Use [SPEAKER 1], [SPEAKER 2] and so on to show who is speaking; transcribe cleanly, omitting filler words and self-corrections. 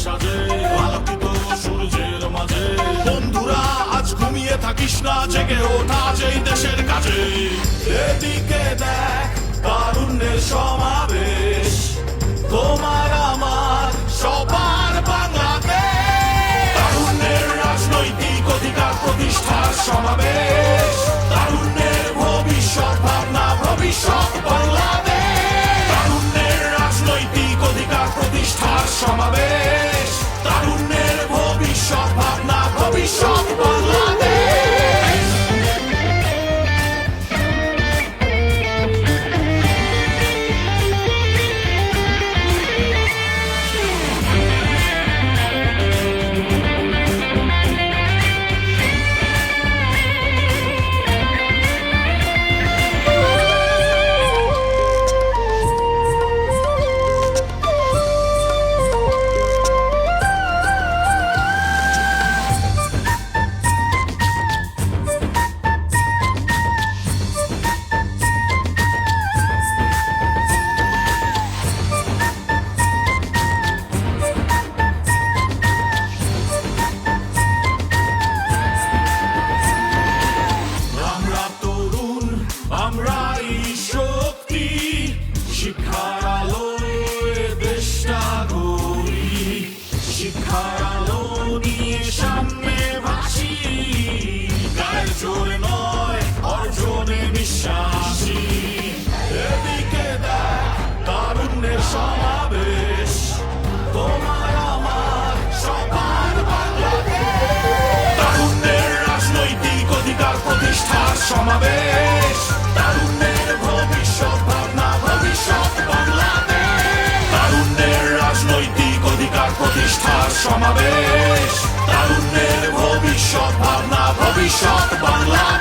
[SPEAKER 1] সাজে আলোকিত সূর্যের মাঝে। বন্ধুরা আজ ঘুমিয়ে থাকিস না, জেগে ওঠা যেই দেশের কাজে। এদিকে দেখ তারুণ্যের সমাবেশ, তোমার আমার সবার বাংলাদেশ। তারুণ্যের রাজনৈতিক অধিকার প্রতিষ্ঠার সমাবেশ, তারুণ্যের ভবিষ্যৎ ভাবনা, ভবিষ্যৎ বাংলাদেশ। তারুণ্যের রাজনৈতিক অধিকার প্রতিষ্ঠার সমাবেশ, তারুণ্যের ভবিষ্যৎ ভাবনা, ভবিষ্যৎ বাংলাদেশ। আমরাই শক্তি, শিক্ষার আলোয় দেশটা গড়ি। শিক্ষার আলো নিয়ে সামনে ভাসি, গায়ের জোরে নয় অর্জনে বিশ্বাসী। এদিকে দেখ তারুণ্যের সমাবেশ, তোমার আমার সবার বাংলাদেশ। তারুণ্যের রাজনৈতিক অধিকার প্রতিষ্ঠার সমাবেশ, তারুণ্যের ভবিষ্যৎ ভাবনা, ভবিষ্যৎ বাংলাদেশ। তারুণ্যের রাজনৈতিক অধিকার প্রতিষ্ঠার সমাবেশ, তারুণ্যের ভবিষ্যৎ ভাবনা, ভবিষ্যৎ বাংলাদেশ।